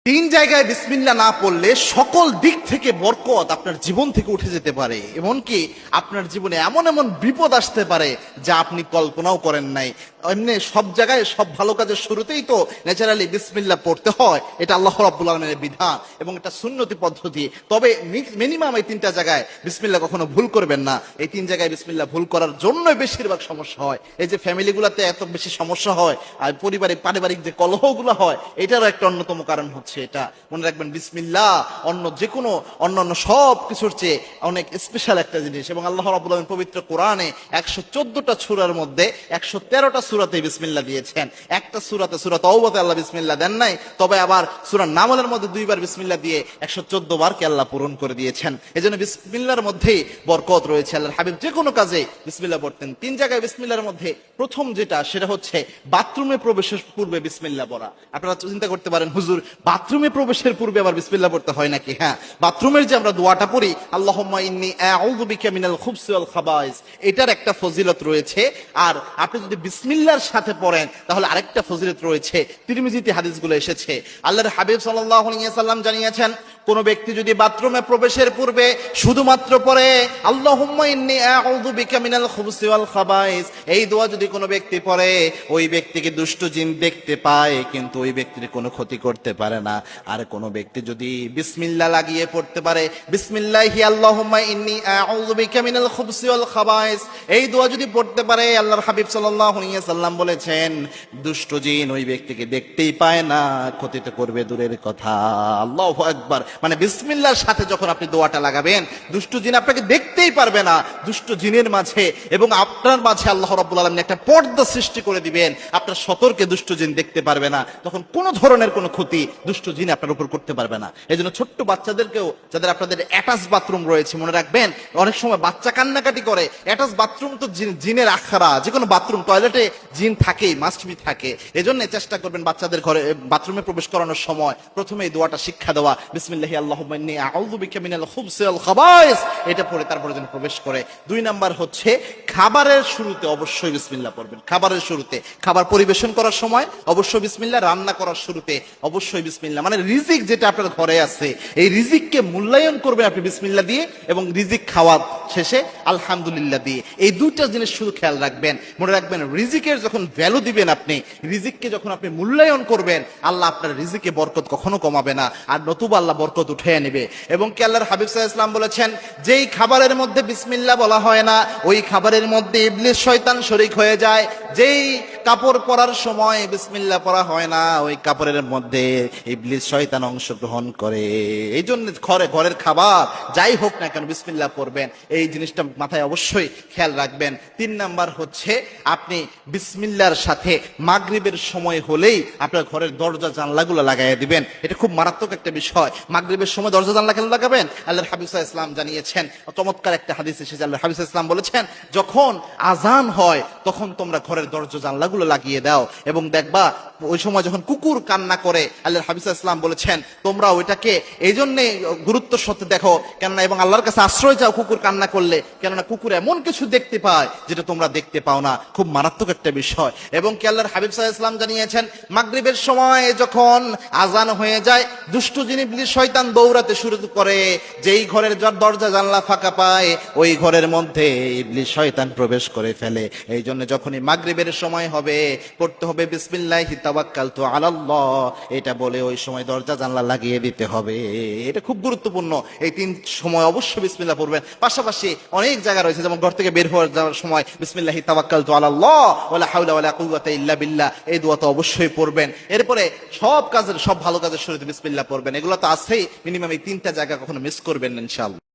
তিন জায়গায় বিসমিল্লাহ না পড়লে সকল দিক থেকে বরকত আপনার জীবন থেকে উঠে যেতে পারে, এমনকি আপনার জীবনে এমন এমন বিপদ আসতে পারে যা আপনি কল্পনাও করেন নাই। এমনি সব জায়গায় সব ভালো কাজের শুরুতেই তো ন্যাচারালি বিসমিল্লাহ পড়তে হয়, এটা আল্লাহ রাব্বুল আলামিনের বিধান এবং এটা সুন্নতি পদ্ধতি। তবে মিনিমাম এই তিনটা জায়গায় বিসমিল্লাহ কখনো ভুল করবেন না। এই তিন জায়গায় বিসমিল্লাহ ভুল করার জন্যই বেশিরভাগ সমস্যা হয়। এই যে ফ্যামিলিগুলোতে এত বেশি সমস্যা হয় আর পারিবারিক যে কলহগুলো হয়, এটারও একটা অন্যতম কারণ হচ্ছে এটা। মনে রাখবেন, বিসমিল্লাহ অন্য যে কোনো অন্যান্য সব কিছুর চেয়ে অনেক স্পেশাল একটা জিনিস। এবং আল্লাহ রাব্বুল আলামিন পবিত্র কোরআনে 114টা সূরার মধ্যে 113টা সূরাতে বিসমিল্লাহ দিয়েছেন। একটা সূরাতে, সূরা তাওবাতে আল্লাহ বিসমিল্লাহ দেন নাই, তবে আবার সূরা নামলের মধ্যে 2বার বিসমিল্লাহ দিয়ে 114 বার কে আল্লাহ পূরণ করে দিয়েছেন। এজন্য বিসমিল্লাহর মধ্যেই বরকত রয়েছে। আল্লাহর হাবিব যে কোনো কাজে বিসমিল্লাহ পড়তেন। তিন জায়গায় বিসমিল্লাহর মধ্যে প্রথম যেটা, সেটা হচ্ছে বাথরুমে প্রবেশের পূর্বে বিসমিল্লাহ পড়া। আপনারা চিন্তা করতে পারেন, হুজুর বাথরুমে প্রবেশের পূর্বে আবার বিসমিল্লাহ পড়তে হয় নাকি? হ্যাঁ, বাথরুমের যে আমরা দোয়াটা পড়ি, আল্লাহুম্মা ইন্নী আউযু বিকা মিনাল খুবসি ওয়াল খাবাইস, এটার একটা ফজিলত রয়েছে। আর আপনি যদি বিসমিল্লাহর সাথে পড়েন তাহলে আরেকটা ফজিলত রয়েছে। তিরমিজিতে হাদিসগুলো এসেছে। আল্লাহর হাবিব সাল্লাল্লাহু আলাইহি ওয়াসাল্লাম জানিয়েছেন, কোন ব্যক্তি যদি বাথরুমে প্রবেশের পূর্বে শুধুমাত্র পড়ে আল্লাহুম্মা ইন্নী আউযু বিকা মিনাল খুবসি ওয়াল খাবাইস, এই দোয়া যদি কোনো ব্যক্তি পড়ে, ওই ব্যক্তিকে দুষ্ট জিন দেখতে পায় কিন্তু ওই ব্যক্তির কোনো ক্ষতি করতে পারে না। আর কোন ব্যক্তি যদি বিসমিল্লাহ লাগিয়ে পড়তে পারে, বিসমিল্লাহি আল্লাহুম্মা ইন্নী আউযু বিকা মিনাল খুবসি ওয়াল খাবাইস, এই দোয়া যদি পড়তে পারে, আল্লাহর হাবিব সাল্লাল্লাহু আলাইহি ওয়াসাল্লাম বলেছেন, দুষ্ট জিন ওই ব্যক্তিকে দেখতেই পায় না, ক্ষতি তো করবে দূরের কথা। আল্লাহু আকবার। মানে বিসমিল্লাহর সাথে যখন আপনি দোয়াটা লাগাবেন, দুষ্ট জিন আপনাকে দেখতেই পারবে না। দুষ্ট জিনের মাঝে এবং আপনার মাঝে আল্লাহ রাব্বুল আলামিন একটা পর্দা সৃষ্টি করে দিবেন। আপনার সতর্কে দুষ্ট জিন দেখতে পারবে না, তখন কোনো ধরনের কোনো ক্ষতি দুষ্ট জিন আপনার উপর করতে পারবে না। এই জন্য ছোট্ট বাচ্চাদেরকেও, যাদের আপনাদের অ্যাটাচ বাথরুম রয়েছে, মনে রাখবেন অনেক সময় বাচ্চা কান্নাকাটি করে। অ্যাটাচ বাথরুম তো জিনের আখড়া। যে কোনো বাথরুম, টয়লেটে জিন থাকেই, মাস্ট বি থাকে। এজন্য চেষ্টা করবেন বাচ্চাদের ঘরে বাথরুমে প্রবেশ করানোর সময় প্রথমে এই দোয়াটা শিক্ষা দেওয়া, বিসমিল্লাহি আল্লাহুম্মা ইন্নী আউযু বিকা মিনাল খুবসি ওয়াল খাবাইস, এটা পড়ে তারপরে যেন প্রবেশ করে। 2 নাম্বার হচ্ছে খাবারের শুরুতে অবশ্যই বিসমিল্লাহ পড়বেন। খাবারের শুরুতে, খাবার পরিবেশন করার সময় অবশ্যই বিসমিল্লাহ, রান্না করার শুরুতে অবশ্যই বিসমিল্লাহ। মানে রিজিক যেটা আপনার ঘরে আছে, এই রিজিককে মূল্যায়ন করবেন আপনি বিসমিল্লাহ দিয়ে, এবং রিজিক খাওয়া শেষে আলহামদুলিল্লাহ দিয়ে। এই দুইটা জিনিস শুধু খেয়াল রাখবেন। মনে রাখবেন, রিজিকের যখন ভ্যালু দিবেন আপনি, রিজিককে যখন আপনি মূল্যায়ন করবেন, আল্লাহ আপনার রিজিকে বরকত কখনো কমাবে না, আর নতুবা আল্লাহ বরকত উঠিয়ে নেবে। এবং কি আল্লাহর হাবিব সাল্লাল্লাহু আলাইহি ওয়াসাল্লাম বলেছেন, যেই খাবারের মধ্যে বিসমিল্লাহ বলা হয় না, ওই খাবারের মধ্যে ইবলিস শয়তান শরীক হয়ে যায়। যেই কাপড় পরার সময় বিসমিল্লাহ পড়া হয় না, ওই কাপড়ের মধ্যে ইবলিস শয়তান অংশগ্রহণ করে। এই জন্য ঘরের খাবার যাই হোক না কেন বিসমিল্লাহ পড়বেন। এই জিনিসটা মাথায় অবশ্যই খেয়াল রাখবেন। 3 নাম্বার হচ্ছে, আপনি বিসমিল্লাহর সাথে মাগরিবের সময় হলেই আপনার ঘরের দরজা জানলাগুলো লাগাইয়া দিবেন। এটা খুব মারাত্মক একটা বিষয়। মাগরিবের সময় দরজা জানলা কেন লাগাবেন? আল্লাহর হাবিব সাল্লাল্লাহু আলাইহি ওয়াসাল্লাম জানিয়েছেন, চমৎকার একটা হাদিস এসেছে। আল্লাহর হাবিব সাল্লাল্লাহু আলাইহি ওয়াসাল্লাম বলেছেন, যখন আজান হয় তখন তোমরা ঘরের দরজা জানলাগুলো লাগিয়ে দাও, এবং দেখবা ওই সময় যখন কুকুর কান্না করে, আল্লাহর হাবিব সাল্লাল্লাহু আলাইহি ওয়াসাল্লাম বলেছেন, তোমরা ওইটাকে এই জন্যে গুরুত্বের সাথে দেখো কেননা, এবং আল্লাহর কাছে আশ্রয় চাও কুকুর কান্না করলে, কেননা কুকুর এমন কিছু দেখতে পায় যেটা তোমরা দেখতে পাও না। খুব মারাত্মক একটা বিষয়। এবং কি আল্লাহর হাবিব সাল্লাল্লাহু আলাইহি ওয়াসাল্লাম জানিয়েছেন, মাগরিবের সময় যখন আজান হয়ে যায়, দুষ্ট জিন ইবলিস শয়তান দৌড়াতে শুরু করে। যেই ঘরের দরজা জানলা ফাঁকা পায়, ওই ঘরের মধ্যে ইবলিস শয়তান প্রবেশ করে ফেলে। এই জন্য যখনই মাগরিবের সময় হবে, পড়তে হবে বিসমিল্লাহি তাওয়াক্কালতু আলাল্লাহ, এটা বলে ওই সময় দরজা জানলা লাগিয়ে দিতে হবে। এটা খুব গুরুত্বপূর্ণ। এই 3 সময় অবশ্যই বিসমিল্লাহ পড়বেন। পাশাপাশি অনেক জায়গা রয়েছে, যেমন ঘর থেকে বের হওয়ার যাওয়ার সময় বিসমিল্লাহি তাওয়াক্কালতু আলাল্লাহ ওয়ালা হাওলা ওয়ালা কুওয়াতা ইল্লা বিল্লাহ, এই দোয়া তো অবশ্যই পড়বেন। এরপরে সব ভালো কাজের শুরুতে বিসমিল্লাহ পড়বেন। এগুলো তো আছেই, মিনিমাম এই 3টা জায়গা কখনো মিস করবেন না ইনশাআল্লাহ।